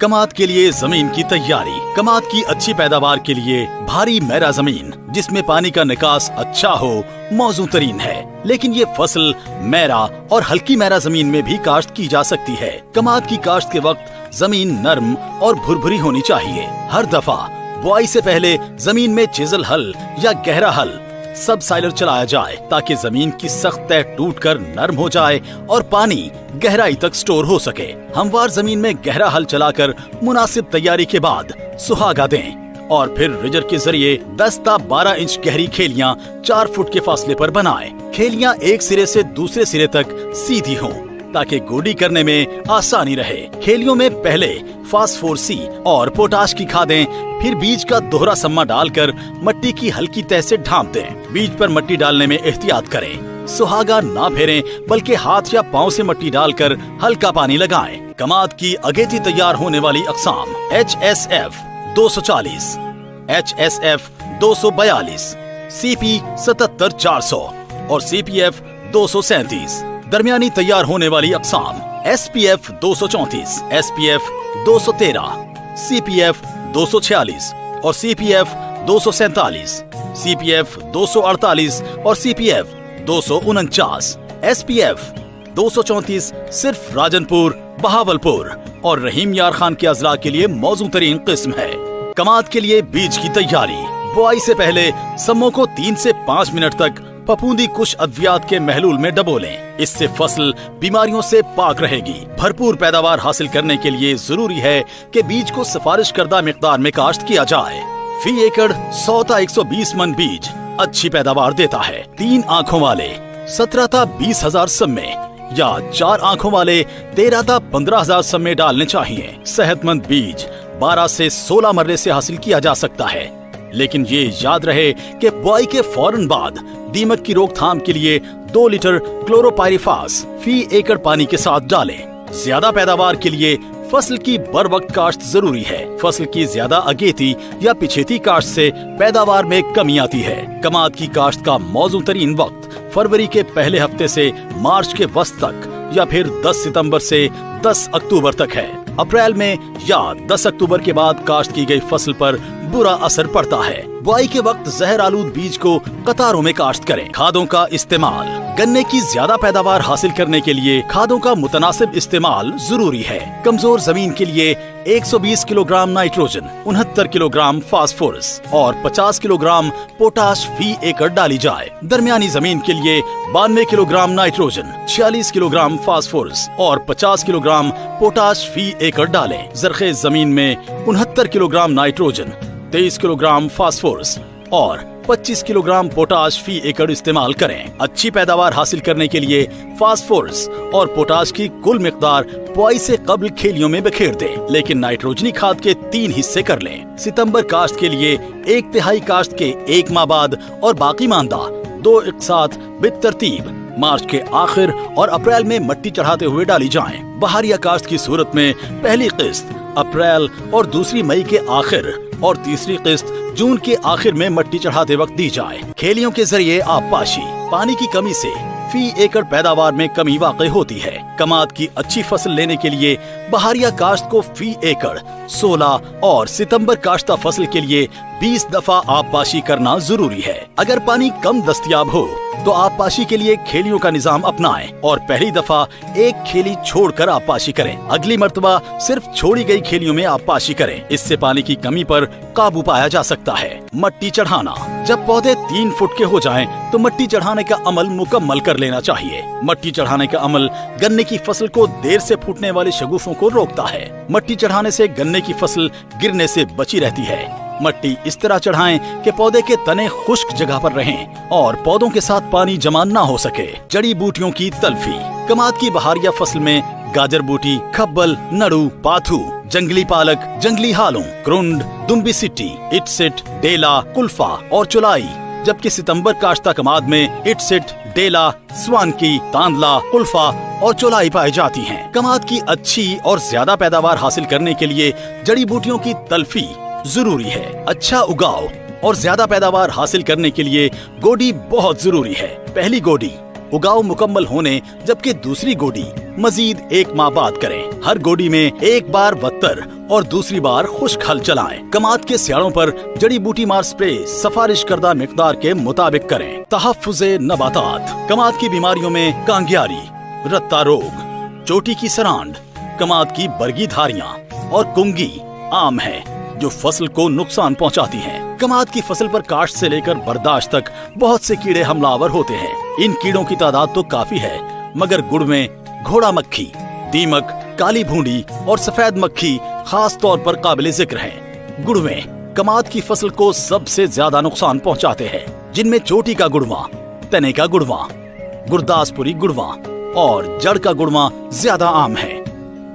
कमाद के लिए जमीन की तैयारी। कमाद की अच्छी पैदावार के लिए भारी मैरा जमीन जिसमें पानी का निकास अच्छा हो मौजू तरीन है, लेकिन ये फसल मैरा और हल्की मैरा जमीन में भी काश्त की जा सकती है। कमाद की काश्त के वक्त जमीन नरम और भुरभुरी होनी चाहिए। हर दफा बुआई से पहले जमीन में चिजल हल या गहरा हल सब साइलर चलाया जाए ताकि जमीन की सख्त तह टूटकर नरम हो जाए और पानी गहराई तक स्टोर हो सके। हमवार जमीन में गहरा हल चलाकर मुनासिब तैयारी के बाद सुहागा दें और फिर रिजर के जरिए 10 ता 12 इंच गहरी खेलियां 4 फुट के फासले पर बनाएं। खेलियां एक सिरे से दूसरे सिरे तक सीधी हों ताकि गोडी करने में आसानी रहे। खेलियों में पहले फास्फोरसी और पोटाश की खादें, फिर बीज का दोहरा सम्मा डालकर मट्टी की हल्की तह से ढांप दें। बीज पर मट्टी डालने में एहतियात करें। सुहागा ना फेरें बल्कि हाथ या पाँव से मट्टी डालकर हल्का पानी लगाएं। कमाद की अगेती तैयार होने वाली अक़साम HSF 240, HSF 242, CP 77-400 और CPF 237। दरमियानी तैयार होने वाली अक़साम SPF 234, SPF 213, CPF 246 और CPF 247, CPF 248 और CPF 249। SPF 234 सिर्फ राजनपुर, बहावलपुर और रहीम यार खान के अजला के लिए मौजू तरीन किस्म है। कमाद के लिए बीज की तैयारी। बुआई से पहले सम्मों को 3 से 5 मिनट तक फफूंदी कुछ अद्वियात के महलूल में डबोलें। इससे फसल बीमारियों से पाक रहेगी। भरपूर पैदावार हासिल करने के लिए जरूरी है कि बीज को सिफारिश करदा मिकदार में काश्त किया जाए। फी एकड़ 100 ता 120 मन बीज अच्छी पैदावार देता है। 3 आँखों वाले 17 ता 20 हजार सम्मे या 4 आँखों वाले 13 ता 15 हजार सम्मे डालने चाहिए। सेहतमंद बीज 12 से 16 मर्रे से हासिल किया जा सकता है, लेकिन ये याद रहे कि बुआई के फौरन बाद दीमक की रोकथाम के लिए 2 लीटर क्लोरोपाइरिफास फी एकड़ पानी के साथ डालें। ज्यादा पैदावार के लिए फसल की बर वक्त काश्त जरूरी है। फसल की ज्यादा अगेती या पिछेती काश्त से पैदावार में कमी आती है। कमाद की काश्त का मौजू तरीन वक्त फरवरी के पहले हफ्ते से मार्च के वस्त तक या फिर 10 सितंबर से 10 अक्टूबर तक है। अप्रैल में या 10 अक्टूबर के बाद काश्त की गई फसल पर बुरा असर पड़ता है। बुआई के वक्त जहर आलूद बीज को कतारों में काश्त करें। खादों का इस्तेमाल। गन्ने की ज्यादा पैदावार हासिल करने के लिए खादों का मुतनासिब इस्तेमाल जरूरी है। कमजोर जमीन के लिए 120 किलोग्राम नाइट्रोजन, 69 किलोग्राम फास्फोरस और 50 किलोग्राम पोटाश फी एकड़ डाली जाए। दरमियानी जमीन के लिए 92 किलोग्राम नाइट्रोजन, 46 किलोग्राम फास्फोरस और 50 किलोग्राम पोटाश फी एकड़ डालें। जरखेज जमीन में 69 किलोग्राम नाइट्रोजन, 23 किलोग्राम फास्फोरस और 25 किलोग्राम पोटाश फी एकड़ इस्तेमाल करें। अच्छी पैदावार हासिल करने के लिए फास्फोरस और पोटाश की कुल मिकदार बुआई से कबल खेलियों में बिखेर दें, लेकिन नाइट्रोजनी खाद के 3 हिस्से कर लें। सितंबर काश्त के लिए 1/3 काश्त के 1 माह बाद और बाकी मानदा 2 एक साथ बितरतीब मार्च के आखिर और अप्रैल में मट्टी चढ़ाते हुए डाली जाएं। बहारिया काश्त की सूरत में पहली किस्त अप्रैल और दूसरी मई के आखिर और तीसरी किस्त जून के आखिर में मट्टी चढ़ाते वक्त दी जाए। खेलियों के जरिए आबपाशी। पानी की कमी से फी एकड़ पैदावार में कमी वाक़ई होती है। कमाद की अच्छी फसल लेने के लिए बहारिया काश्त को फी एकड़ 16 और सितंबर काश्ता फसल के लिए 20 दफा आबपाशी करना जरूरी है। अगर पानी कम दस्तयाब हो तो आबपाशी के लिए खेलियों का निजाम अपनाएं और पहली दफा एक खेली छोड़कर आबपाशी करें। अगली मर्तबा सिर्फ छोड़ी गई खेलियों में आबपाशी करें। इससे पानी की कमी पर काबू पाया जा सकता है। मट्टी चढ़ाना। जब पौधे 3 फुट के हो जाएं, तो मट्टी चढ़ाने का अमल मुकम्मल कर लेना चाहिए। मट्टी चढ़ाने का अमल गन्ने की फसल को देर से फूटने वाले शगुफों को रोकता है। मट्टी चढ़ाने से गन्ने की फसल गिरने से बची रहती है। मट्टी इस तरह चढ़ाएं कि पौधे के तने खुश्क जगह पर रहें और पौधों के साथ पानी जमा ना हो सके। जड़ी बूटियों की तल्फी। कमाद की बहारिया फसल में गाजर बूटी, खब्बल, नड़ू, पाथू, जंगली पालक, जंगली हालों, क्रुंड, दुम्बी सिट्टी, इटसिट, डेला, कुल्फा और चुलाई, जबकि सितंबर काश्ता कमाद में इटसिट, डेला, स्वानकी, तांदला, कुल्फा और चौलाई पाई जाती हैं। कमाद की अच्छी और ज्यादा पैदावार हासिल करने के लिए जड़ी बूटियों की तल्फी जरूरी है। अच्छा उगाव और ज्यादा पैदावार हासिल करने के लिए गोडी बहुत जरूरी है। पहली गोडी उगाव मुकम्मल होने, जबकि दूसरी गोडी मजीद 1 माह बाद करें। हर गोडी में एक बार बत्तर और दूसरी बार खुश्क हल चलाएं। कमाद के सियाड़ों पर जड़ी बूटी मार स्प्रे सिफारिश करदा मिकदार के मुताबिक करें। तहफ्फुज़े नबातात। कमाद की बीमारियों में कांगियारी, रत्ता रोग, चोटी की सरांड, कमाद की बरगी धारियां और कुंगी आम है जो फसल को नुकसान पहुंचाती हैं। कमाद की फसल पर काश्त से लेकर बर्दाश्त तक बहुत से कीड़े हमलावर होते हैं। इन कीड़ों की तादाद तो काफी है, मगर गुड़ में घोड़ा मक्खी, दीमक, काली भूंडी और सफेद मक्खी खास तौर पर काबिल जिक्र हैं। गुड़ में कमाद की फसल को सबसे ज्यादा नुकसान पहुंचाते हैं, जिनमें चोटी का गुड़वा, तने का गुड़वा, गुरदासपुरी गुड़वा और जड़ का गुड़वा ज्यादा आम है।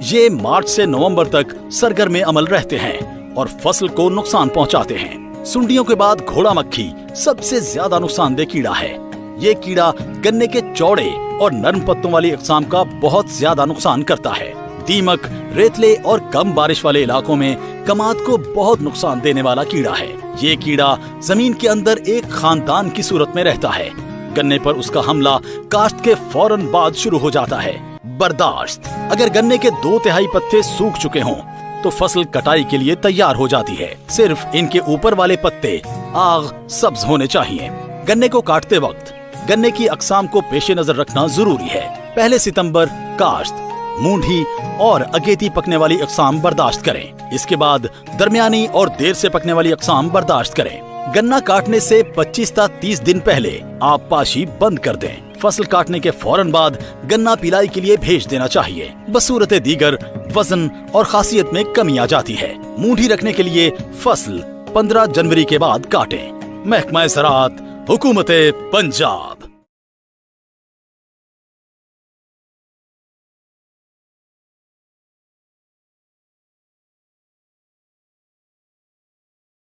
ये मार्च से नवंबर तक सरगर्म अमल रहते हैं और फसल को नुकसान पहुंचाते हैं। सुंडियों के बाद घोड़ा मक्खी सबसे ज्यादा नुकसानदेह कीड़ा है। ये कीड़ा गन्ने के चौड़े और नरम पत्तों वाली अक़साम का बहुत ज्यादा नुकसान करता है। दीमक रेतले और कम बारिश वाले इलाकों में कमाद को बहुत नुकसान देने वाला कीड़ा है। ये कीड़ा जमीन के अंदर एक खानदान की सूरत में रहता है। गन्ने पर उसका हमला काश्त के फौरन बाद शुरू हो जाता है। बर्दाश्त। अगर गन्ने के 2/3 पत्ते सूख चुके हों तो फसल कटाई के लिए तैयार हो जाती है। सिर्फ इनके ऊपर वाले पत्ते आग सब्ज होने चाहिए। गन्ने को काटते वक्त गन्ने की अक़साम को पेशे नजर रखना जरूरी है। 1 सितंबर काश्त, मूंढी और अगेती पकने वाली अक़साम बर्दाश्त करें। इसके बाद दरमियानी और देर से पकने वाली अक़साम बर्दाश्त करें। गन्ना काटने से 25 से 30 दिन पहले आप पाशी बंद कर दें। फसल काटने के फौरन बाद गन्ना पिलाई के लिए भेज देना चाहिए। बसूरत दीगर वजन और खासियत में कमी आ जाती है। मूंढी रखने के लिए फसल 15 जनवरी के बाद काटें। महकमा ज़राअत, हुकूमत पंजाब।